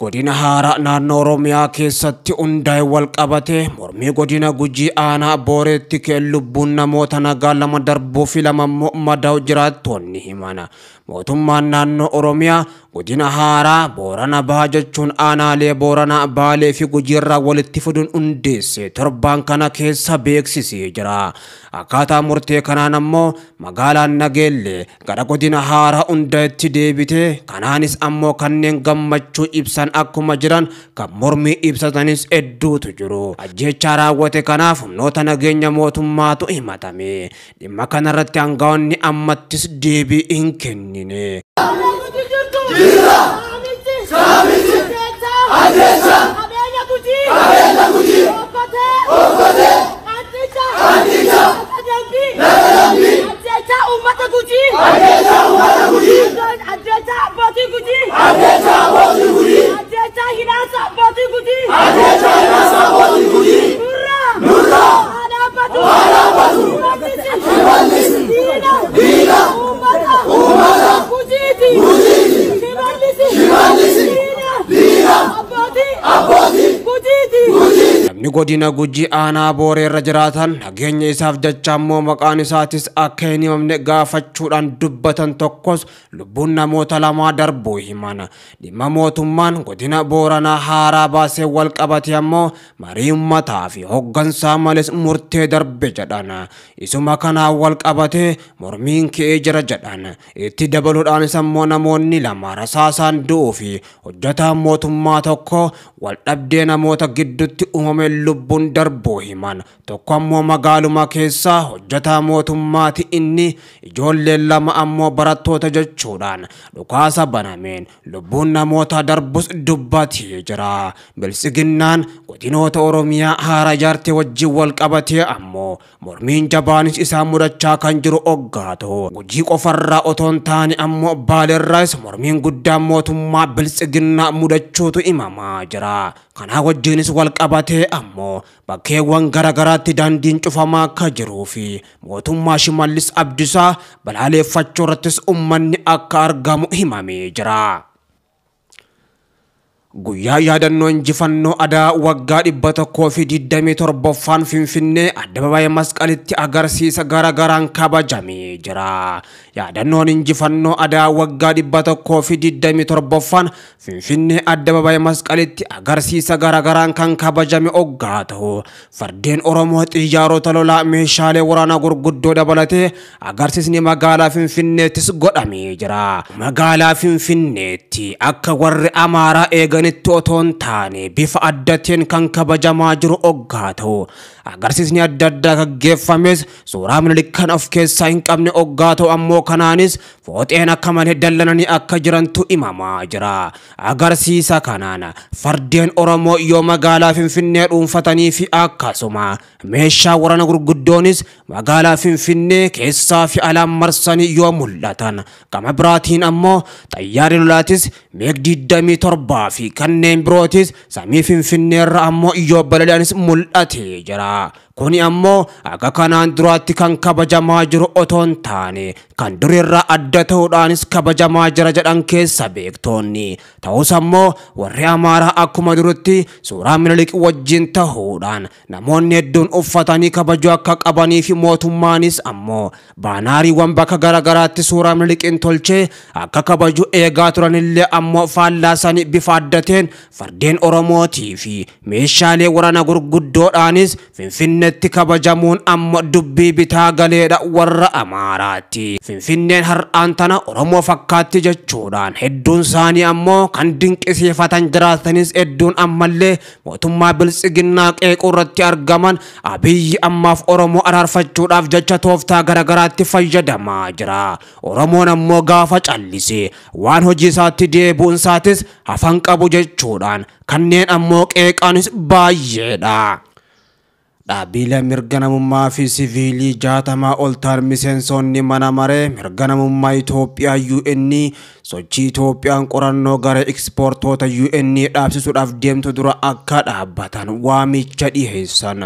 godina haaraa naannoo Oromiyaa keessatti hundaa'e wal qabate mormii godina Gujii aanaa Booreetti ka'een lubbuun namoota nagaa lama darbuu fi lama madaa'uu jiraattonni himana. Mootummaan naannoo Oromiyaa godina haaraa Boorana Bahaa jechuun aanaalee Booranaa, Baalee fi Gujiirraa walitti fiduun hundeesse torban kana keessa beeksisee jira. Akkaataa murtee kanaan ammoo magaalaan Nageellee gara godina haaraa hundaa'etti deebite. Kanaanis ammoo kanneen gammachuu ibsan akkuma jiran kan mormii ibsatanis hedduutu jiru. Ajjeechaa raawwate kanaaf humnoota nageenya mootummaatu himatame. Dhimma kanarratti aangaa'onni ammattis deebii hin kennine. Namni godina Gujii aanaa Booreerra jiraatan nageenya isaaf jecha ammoo maqaan isaatis akka hin himamne gaafachuudhaan dubbatan tokkos lubbuun namoota lamaa darbuu himan. Dhimma mootummaan godina Booranaa haaraa baasee wal qabate ammoo marii uummataa fi hooggansaa malees murtee darbe jedhan. Isuma kanaan wal qabate mormiin ka'ee jira jedhan. Itti dabaluudhaanis ammoo namoonni lama rasaasaan du'uu fi hojjetaan mootummaa tokko wal dhabdee namoota gidduutti uumame lubbuun darbuu himan. Tokko ammoo magaaluma keessaa hojjetaa mootummaati, inni ijoolleen lama ammoo barattoota jechuudhaan dhukaasa banameen lubbuun namoota darbus dubbatee jira. Bilisiginnaan godinoota Oromiyaa haaraa ijaarte wajjin wal qabatee ammoo mormiin jabaanis isaa mudachaa kan jiru oggaatu. Gujii qofarraa otoo hin taane ammoo Baaleerraas mormiin guddaan mootummaa bilisiginnaa mudachuutu himamaa jira. Kana wajjinis wal qabatee ammoo bakkeewwan garagaraatti daandiin cufamaa akka jiruu fi mootummaa Shimallis Abdiisaa balaaleffachuu irrattis uummanni akka argamu himamee jira. Guyyaa yaadannoo injifannoo Adaa waggaa 127ffaan Finfinnee Addabaabaayii Masqalitti agarsiisa garagaraan kabajamee jira. Yaadannoon injifannoo Adaa waggaa 127ffaan Finfinnee Addabaabaayii Masqalitti agarsiisa garagaraan kan kabajame oggaatu. Fardeen Oromoo xiyyaarota lolaa meeshaalee waraanaa gurguddoo dabalatee agarsiisni magaalaa Finfinneettis godhamee jira. Magaalaa Finfinneetti akka warri Amaaraa eegan itti otoon taane bifa addateen kan kabajamaa jiru oggaatu. Agarsiisni adda addaa gaggeeffames suuraa Minilik kan of keessaa hin qabne oggaatu ammoo kanaanis fooxeen akka malee dallananii akka jirantu himamaa jira. Agarsiisa kanaan fardeen Oromoo yoo magaalaa Finfinnee dhuunfatanii fi akkasuma meeshaa waraana gurguddoonis magaalaa Finfinnee keessaa fi alaan marsanii yoo mul'atan, gama biraatiin ammoo xayyaarri lolaatis MiG-27 fi kanneen birootis samii Finfinneerra ammoo yoo balali'anis mul'atee jira. Kuni ammoo akka kanaan duraatti kan kabajamaa jiru otoon taane kan durirraa adda ta'uudhaanis kabajamaa jira jedhan keessa beektoonni. Ta'us ammoo warri Amaaraa akkuma durutti suuraa Minilik wajjin ta'uudhaan namoonni hedduun uffatanii kabajuu akka qabanii fi mootummaanis ammoo baanaariiwwan bakka garagaraatti suuraa Minilikin tolchee akka kabajuu eegaa turanillee ammoo faallaasanii bifa addateen fardeen Oromootii fi meeshaalee waraana gurguddoodhaanis Finfinneetti kabajamuun ammoo dubbii bitaa galeedha warra Amaaraatti. Finfinneen har'aan tana Oromoo fakkaatti jechuudhaan hedduun isaanii ammoo kan dinqisiifatan jiraatanis hedduun ammallee mootummaa bilisiginnaa qeequu irratti argaman Abiyyi ammaaf Oromoo araarfachuudhaaf jecha tooftaa garagaraatti fayyadamaa jira. Oromoon ammoo gaafa callisee waan hojii isaatti deebi'uun isaatis hafan qabu jechuudhaan kanneen ammoo qeeqanis baay'eedha. Dhaabbilee mirga namummaa fi siviilii 60 ol ta'an miseensonni mana maree mirga namummaa Itoophiyaa UN sochii Itoophiyaan qorannoo gara ekspoortoota UN dhaabsisuudhaaf deemtu dura akka dhaabbatan waamicha dhiyeessan.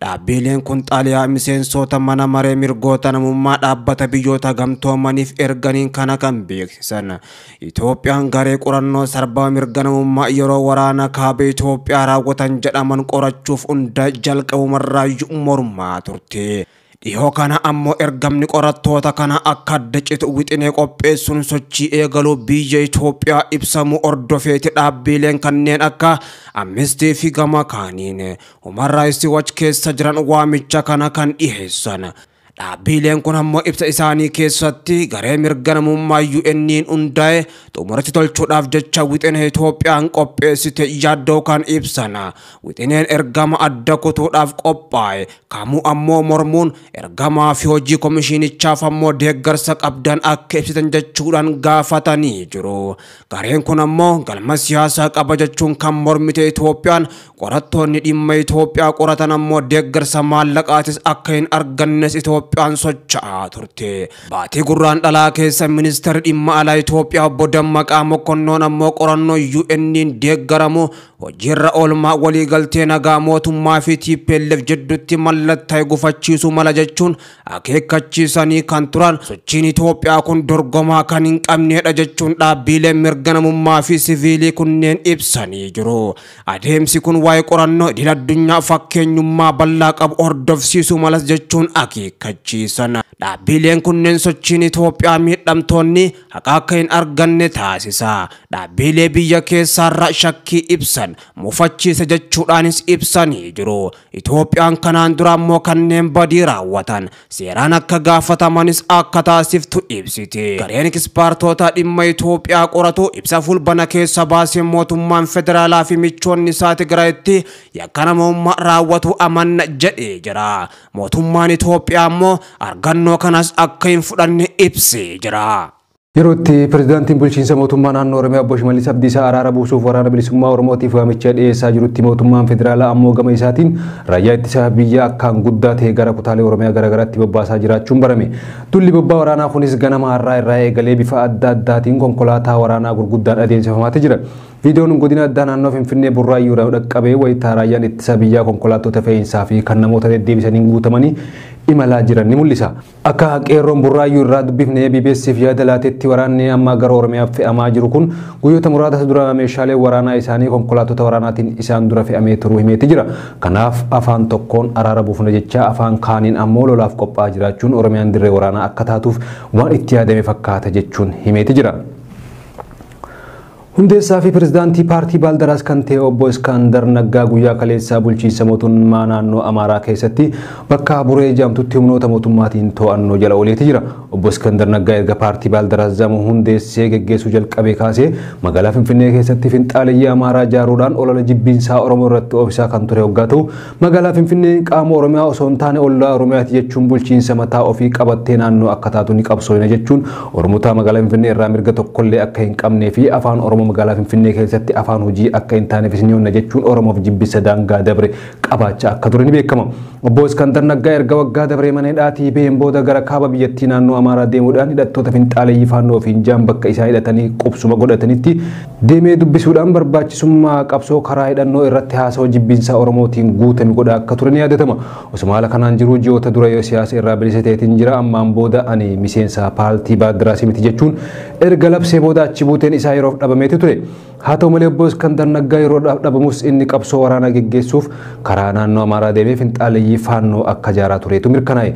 Dhaabbileen kun xaaliyaa miseensota mana maree mirgoota namummaa dhaabbata biyyoota gamtoomaniif erganiin kana kan beeksisan. Itoophiyaan garee qorannoo sarbama mirga namummaa yeroo waraana kaaba Itoophiyaa raawwatan jedhaman qorachuuf hunda jalqabuma raayyu mormaa turte. Dhihoo kana ammoo ergamni qorattoota kana akka adda citu wixinee qopheessuun sochii eegaluu biyya Itoophiyaa ibsamu ordofeeti. Dhaabbileen kanneen akka Amnesty fi gama kaaniin Human Rights Watch keessa jiran waamicha kana kan dhiyeessan. Dhaabbileen kun ammoo ibsa isaanii keessatti garee mirga namummaa UN hundaa'e xumuratti tolchuudhaaf jecha wixinee Itoophiyaan qopheessite yaaddoo kan ibsan. Wixineen ergama adda kutuudhaaf qophaa'e kamuu ammoo mormuun ergamaa fi hojii komishinichaaf ammoo deeggarsa qabdan akka ibsitan jechuudhaan gaafatanii jiru. Gareen kun ammoo galma siyaasaa qaba jechuun kan mormite Itoophiyaan qorattoonni dhimma Itoophiyaa qoratan ammoo deeggarsa maallaqaatis akka hin argannes Itoophiyaan socho'aa turte. Baatii gurraandhalaa keessa ministeerri dhimma alaa Itoophiyaa obbo Dammaqaa Mokonnoon ammoo qorannoo UN deeggaramu hojiirra oolmaa waliigaltee nagaa mootummaa fi TPLF jidduutti mallattee gufachiisuu mala jechuun akeekkachiisanii kan turan. Sochiin Itoophiyaa kun dorgomaa kan hin qabnedha jechuun dhaabbileen mirga namummaa fi siviilii kunneen ibsanii jiru. Adeemsi kun waa'ee qorannoo idil addunyaa fakkeenyummaa bal'aa qabu hordofsiisuu malas jechuun akeekkachiisan. Dhaabbileen kunneen sochiin Itoophiyaa miidhamtoonni haqa akka hin arganne taasisa. Dhaabbilee biyya keessaarraa shakkii ibsan mufachiisa jechuudhaanis ibsanii jiru. Itoophiyaan kanaan dura ammoo kanneen badii raawwatan seeraan akka gaafatamanis akka taasiftu ibsite. Gareen ekspertoota dhimma Itoophiyaa qoratu ibsa fulbana keessa baasee mootummaan federaalaa fi michoonni isaa Tigraayitti yakka namummaa raawwatu amanna jedhee jira. Mootummaan Itoophiyaa ammoo argannoo kanas akka hin fudhanne ibsee jira. Yerootti pirezidaantiin bulchiinsa mootummaa naannoo Oromiyaa obbo Shimallis Abdiisaa araara buusuuf waraana bilisummaa Oromootiif waamicha dhiyeessaa jirutti mootummaan federaalaa ammoo gama isaatiin raayyaa ittisa biyyaa akkaan guddaa ta'e gara kutaalee Oromiyaa garaagaraatti bobbaasaa jiraachuun barame. Dulli bobbaa waraanaa kunis ganama har'aa irraa eegalee bifa adda addaatiin konkolaataa waraanaa gurguddaan adeemsifamaa jira. Viidiyoon godina addaa naannoo Finfinnee Burraayyuu irraa dhaqqabee wayitaa raayyaan ittisa biyyaa konkolaattota fe'iinsaa fi kan namoota deddeebisaniin guutamanii imalaa jiran ni mul'isa. Akka qeerroon Burraayyuu irraa dubbifnee BBC'f yaada laatetti waraanni amma gara Oromiyaaf fe'amaa jiru kun guyyoota muraasa dura meeshaalee waraanaa isaanii konkolaattota waraanaatiin isaan dura fe'amee turuu himeeti jira. Kanaaf afaan tokkoon araara buufna jecha afaan kaaniin ammoo lolaaf qophaa'aa jiraachuun Oromiyaan dirree waraanaa akka taatuuf waan itti yaadame fakkaata jechuun himeeti jira. Hundeessaa fi pirezidaantii paartii Baaldaraas kan ta'e obbo Iskaandar Naggaa guyyaa kaleessaa bulchiinsa mootummaa naannoo Amaaraa keessatti bakka Buree jedhamtutti humnoota mootummaatiin to'annoo jala ooleeti jira. Obbo Iskaandar Naggaa erga paartii Baaldaraas zamu hundeessee geggeessuu jalqabee kaasee magaalaa Finfinnee keessatti finxaaleyyii Amaaraa ijaaruudhaan olola jibbiinsaa Oromoo irratti oofisaa kan ture hoggaa ta'u magaalaa Finfinnee qaama Oromiyaa osoo hin taane ollaa Oromiyaati jechuun bulchiinsa mataa ofii qabattee naannoo akka taatu ni qabsoofna jechuun Oromoota magaalaa Finfinnee irraa mirga tokkollee akka hin qabnee fi afaan Oromoo magaalaa Finfinnee keessatti afaan hojii akka hin taane fisniyoonna jechuun Oromoof jibbisa daangaa dabre qabaachaa akka ture ni beekama. Obbo Iskaandar Naggaa erga waggaa dabree mana hidhaatii baheen booda gara kaaba biyyattii naannoo Amaaraa deemuudhaan hidhattoota finxaaleyyii faannoo fi jaan bakka isaa hidhatanii qubsuma godhatanitti deemee dubbisuudhaan barbaachisummaa qabsoo karaa hidhannoo irratti haasawaa jibbiinsaa Oromootiin guutame godhaa akka ture ni yaadatama. Osuma haala kanaan jiru ji'oota dura yoo siyaasa irraa bilisa ta'eetiin jira ammaan booda ani miseensa paartii Baaldaraas miti jechuun erga labsee booda achi buuteen isaa yeroof dhabameeti ture. Haa ta'u malee obbo Iskaandar Naggaa yeroo dhabamus inni qabsoo waraanaa geggeessuuf karaa naannoo Amaaraa deemee finxaaleyyii faannoo akka ijaaraa tureetu mirkanaa'e.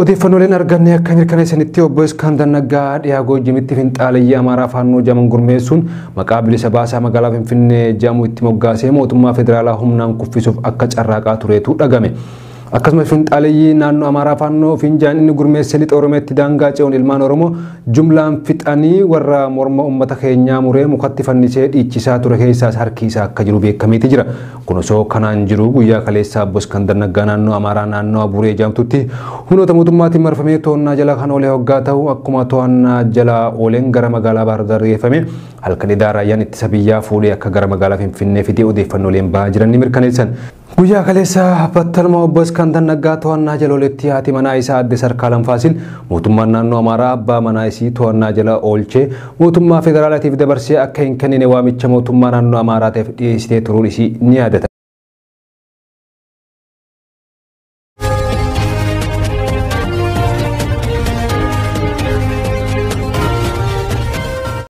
Odeeffannooleen arganne akka mirkaneessanitti obbo Iskaandar Naggaa dhiyaa Goojjimitti finxaaleyyii Amaaraa faannoo jaman gurmeessuun maqaa bilisa baasaa magaalaa Finfinnee jedhamu itti moggaasee mootummaa federaalaa humnaan kuffisuuf akka carraaqaa tureetu dhagame. Akkasumas finxaaleyyii naannoo Amaaraa faannoo finjaan inni gurmeesse lixa Oromiyaatti daangaa ce'uun ilmaan Oromoo jumlaan fixanii warra morma uummata keenyaa muree mukatti fannisee dhiichisaa ture keessaas harki isaa akka jiru beekameeti jira. Kun osoo kanaan jiru guyyaa kaleessaa obbo Iskaandar Naggaa naannoo Amaaraa naannoo Buree jedhamtutti humnoota mootummaatiin marfamee to'annaa jala kan oolee hoggaa ta'u akkuma to'annaa jala ooleen gara magaalaa Baahir Daar geeffame halkan raayyaan ittisa biyyaa fuudhee akka gara magaalaa Finfinnee fidee odeeffannooleen bahaa jiran ni mirkaneessan. Guyyaa kaleessa battaluma obbo Iskandar Naggaa to'annaa jala ooletti haati manaa isaa adde Sarkaalam Faasil mootummaan naannoo Amaaraa abbaa manaa isii to'annaa jala oolchee mootummaa federaalaatiif dabarsee akka hin kennine waamicha mootummaa naannoo Amaaraatiif dhiyeessitee turuun isii ni yaadatama.